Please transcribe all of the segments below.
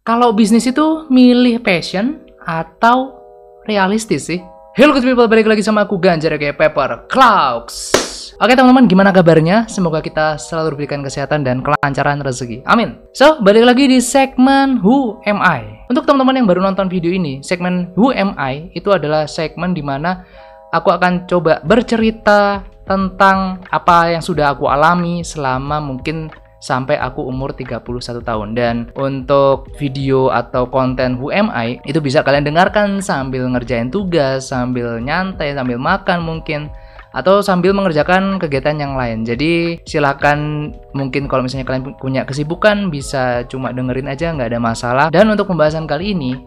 Kalau bisnis itu milih passion atau realistis sih? Hello good people, balik lagi sama aku Ganjar kayak Pepper Clouds. Oke teman-teman, gimana kabarnya? Semoga kita selalu diberikan kesehatan dan kelancaran rezeki. Amin. So, balik lagi di segmen Who Am I? Untuk teman-teman yang baru nonton video ini, segmen Who Am I itu adalah segmen dimana aku akan coba bercerita tentang apa yang sudah aku alami selama mungkin sampai aku umur 31 tahun. Dan untuk video atau konten Who Am I itu bisa kalian dengarkan sambil ngerjain tugas, sambil nyantai, sambil makan mungkin, atau sambil mengerjakan kegiatan yang lain. Jadi silakan, mungkin kalau misalnya kalian punya kesibukan bisa cuma dengerin aja, nggak ada masalah. Dan untuk pembahasan kali ini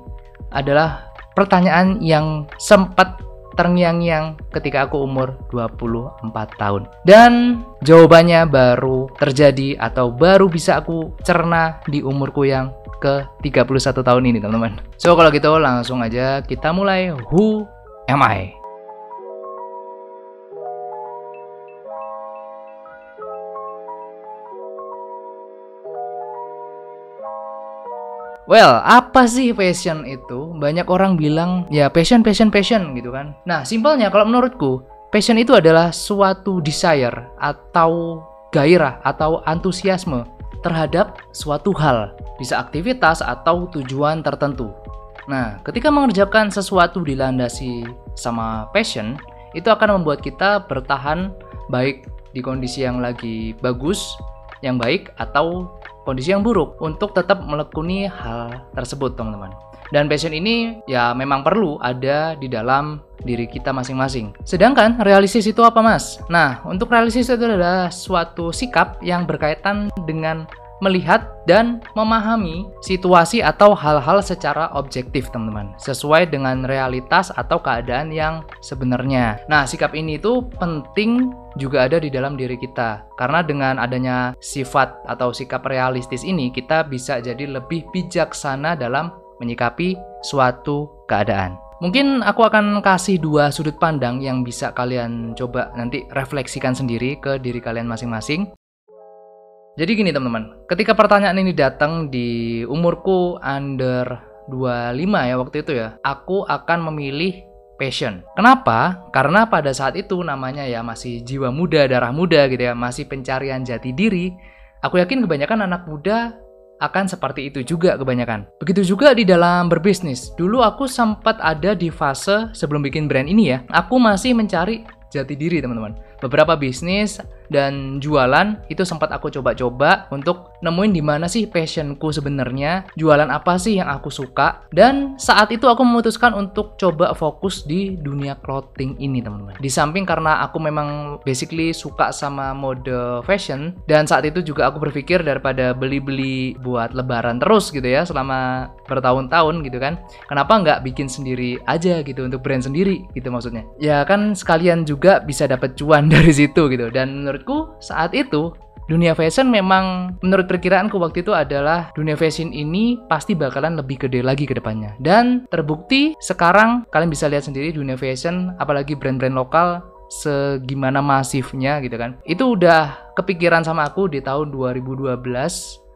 adalah pertanyaan yang sempat terngiang-ngiang ketika aku umur 24 tahun. Dan jawabannya baru terjadi atau baru bisa aku cerna di umurku yang ke-31 tahun ini, teman-teman. So, kalau gitu langsung aja kita mulai Who Am I? Well, apa sih passion itu? Banyak orang bilang, ya passion gitu kan. Nah, simpelnya kalau menurutku, passion itu adalah suatu desire atau gairah atau antusiasme terhadap suatu hal. Bisa aktivitas atau tujuan tertentu. Nah, ketika mengerjakan sesuatu dilandasi sama passion, itu akan membuat kita bertahan baik di kondisi yang lagi bagus, yang baik, atau kondisi yang buruk untuk tetap melekuni hal tersebut, teman-teman. Dan passion ini ya memang perlu ada di dalam diri kita masing-masing. Sedangkan realistis itu apa, Mas? Nah, untuk realistis itu adalah suatu sikap yang berkaitan dengan melihat dan memahami situasi atau hal-hal secara objektif, teman-teman, sesuai dengan realitas atau keadaan yang sebenarnya. Nah, sikap ini itu penting juga ada di dalam diri kita, karena dengan adanya sifat atau sikap realistis ini kita bisa jadi lebih bijaksana dalam menyikapi suatu keadaan. Mungkin aku akan kasih dua sudut pandang yang bisa kalian coba nanti refleksikan sendiri ke diri kalian masing-masing. Jadi gini teman-teman, ketika pertanyaan ini datang di umurku under 25 ya waktu itu ya, aku akan memilih passion. Kenapa? Karena pada saat itu namanya ya masih jiwa muda, darah muda gitu ya, masih pencarian jati diri. Aku yakin kebanyakan anak muda akan seperti itu juga kebanyakan. Begitu juga di dalam berbisnis. Dulu aku sempat ada di fase sebelum bikin brand ini ya, aku masih mencari jati diri, teman-teman. Beberapa bisnis dan jualan itu sempat aku coba-coba untuk nemuin di mana sih passionku sebenarnya, jualan apa sih yang aku suka. Dan saat itu aku memutuskan untuk coba fokus di dunia clothing ini, teman-teman. Di samping karena aku memang basically suka sama mode fashion, dan saat itu juga aku berpikir daripada beli-beli buat lebaran terus gitu ya selama bertahun-tahun gitu kan, kenapa nggak bikin sendiri aja gitu, untuk brand sendiri gitu maksudnya. Ya kan sekalian juga bisa dapat cuan dari situ gitu. Dan menurutku saat itu dunia fashion memang, menurut perkiraanku waktu itu adalah dunia fashion ini pasti bakalan lebih gede lagi ke depannya. Dan terbukti sekarang kalian bisa lihat sendiri dunia fashion, apalagi brand-brand lokal segimana masifnya gitu kan. Itu udah kepikiran sama aku di tahun 2012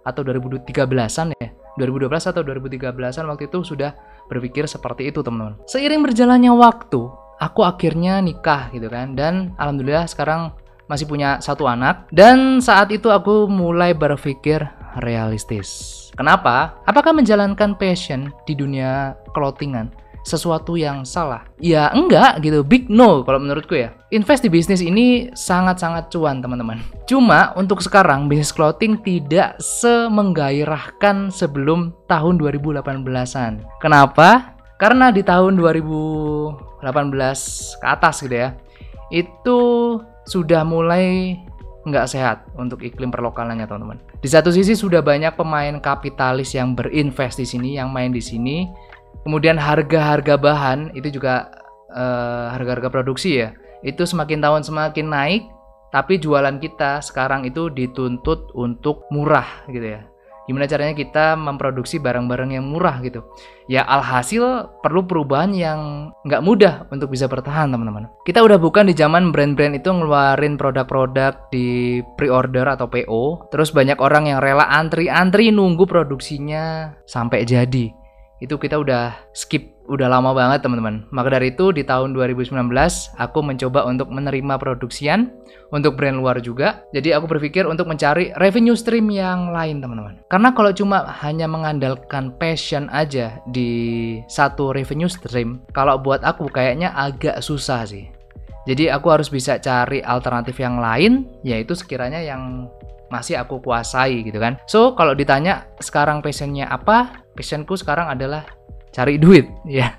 atau 2013-an ya. 2012 atau 2013-an waktu itu sudah berpikir seperti itu, teman-teman. Seiring berjalannya waktu, aku akhirnya nikah gitu kan, dan alhamdulillah sekarang masih punya satu anak. Dan saat itu aku mulai berpikir realistis. Kenapa? Apakah menjalankan passion di dunia clothingan sesuatu yang salah? Ya enggak gitu, big no kalau menurutku ya. Invest di bisnis ini sangat-sangat cuan, teman-teman. Cuma untuk sekarang bisnis clothing tidak semenggairahkan sebelum tahun 2018-an. Kenapa? Karena di tahun 2018 ke atas gitu ya, itu sudah mulai nggak sehat untuk iklim perlokalannya, teman-teman. Di satu sisi sudah banyak pemain kapitalis yang berinvest di sini, yang main di sini. Kemudian harga-harga bahan itu juga harga-harga produksi ya, itu semakin tahun semakin naik. Tapi jualan kita sekarang itu dituntut untuk murah gitu ya. Gimana caranya kita memproduksi barang-barang yang murah gitu. Ya alhasil perlu perubahan yang nggak mudah untuk bisa bertahan teman-teman. Kita udah bukan di zaman brand-brand itu ngeluarin produk-produk di pre-order atau PO. Terus banyak orang yang rela antri-antri nunggu produksinya sampai jadi. Itu kita udah skip, udah lama banget teman-teman. Maka dari itu di tahun 2019 aku mencoba untuk menerima produksian untuk brand luar juga. Jadi aku berpikir untuk mencari revenue stream yang lain teman-teman. Karena kalau cuma hanya mengandalkan passion aja di satu revenue stream, kalau buat aku kayaknya agak susah sih. Jadi aku harus bisa cari alternatif yang lain, yaitu sekiranya yang masih aku kuasai gitu kan. So kalau ditanya sekarang passionnya apa, passionku sekarang adalah cari duit ya.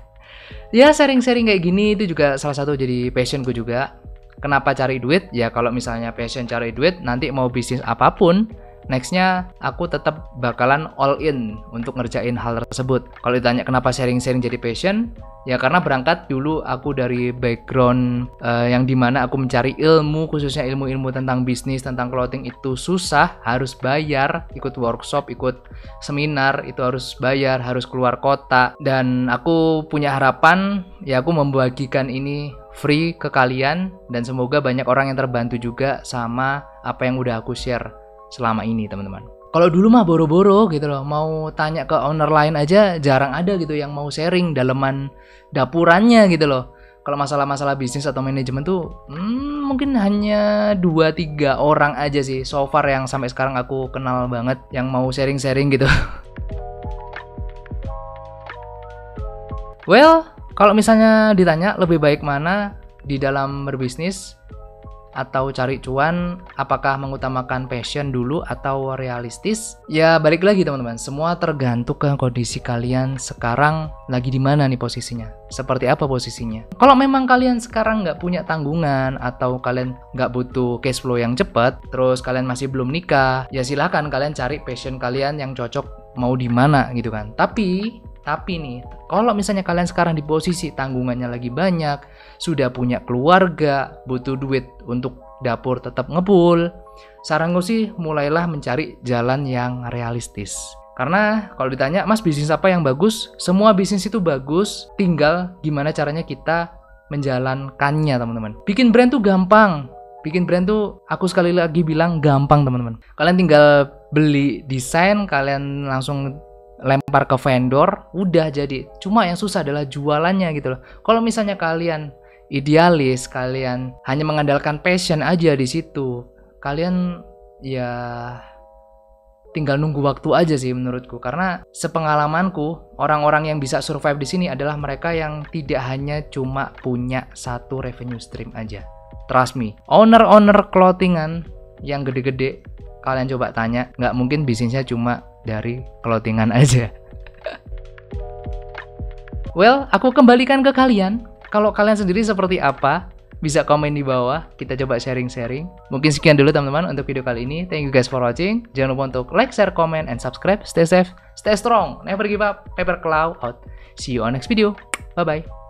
Ya sharing-sharing kayak gini itu juga salah satu jadi passionku juga. Kenapa cari duit? Ya kalau misalnya passion cari duit, nanti mau bisnis apapun, nextnya aku tetap bakalan all in untuk ngerjain hal tersebut. Kalau ditanya kenapa sharing-sharing jadi passion, ya karena berangkat dulu aku dari background yang dimana aku mencari ilmu, khususnya ilmu-ilmu tentang bisnis, tentang clothing itu susah, harus bayar, ikut workshop, ikut seminar, itu harus bayar, harus keluar kota. Dan aku punya harapan, ya aku membagikan ini free ke kalian, dan semoga banyak orang yang terbantu juga sama apa yang udah aku share selama ini teman-teman. Kalau dulu mah boro-boro gitu loh, mau tanya ke owner lain aja jarang ada gitu yang mau sharing daleman dapurannya gitu loh. Kalau masalah-masalah bisnis atau manajemen tuh mungkin hanya 2-3 orang aja sih so far yang sampai sekarang aku kenal banget yang mau sharing-sharing gitu. Well, kalau misalnya ditanya lebih baik mana di dalam berbisnis atau cari cuan, apakah mengutamakan passion dulu atau realistis? Ya balik lagi teman-teman, semua tergantung ke kondisi kalian sekarang lagi di mana nih posisinya, seperti apa posisinya. Kalau memang kalian sekarang nggak punya tanggungan atau kalian nggak butuh cash flow yang cepat, terus kalian masih belum nikah, ya silahkan kalian cari passion kalian yang cocok mau di mana gitu kan. Tapi nih, kalau misalnya kalian sekarang di posisi tanggungannya lagi banyak, sudah punya keluarga, butuh duit untuk dapur tetap ngebul, saranku sih mulailah mencari jalan yang realistis. Karena kalau ditanya, mas bisnis apa yang bagus? Semua bisnis itu bagus, tinggal gimana caranya kita menjalankannya teman-teman. Bikin brand tuh gampang. Bikin brand tuh aku sekali lagi bilang gampang teman-teman. Kalian tinggal beli desain, kalian langsung lempar ke vendor, udah jadi. Cuma yang susah adalah jualannya gitu loh. Kalau misalnya kalian idealis, kalian hanya mengandalkan passion aja di situ, kalian ya tinggal nunggu waktu aja sih menurutku. Karena sepengalamanku, orang-orang yang bisa survive di sini adalah mereka yang tidak hanya cuma punya satu revenue stream aja. Trust me, owner clothingan yang gede-gede, kalian coba tanya, nggak mungkin bisnisnya cuma dari clothingan aja. Well, aku kembalikan ke kalian. Kalau kalian sendiri seperti apa? Bisa komen di bawah, kita coba sharing-sharing. Mungkin sekian dulu teman-teman untuk video kali ini. Thank you guys for watching. Jangan lupa untuk like, share, comment, and subscribe. Stay safe, stay strong, never give up. Paper Claw out. See you on next video. Bye-bye.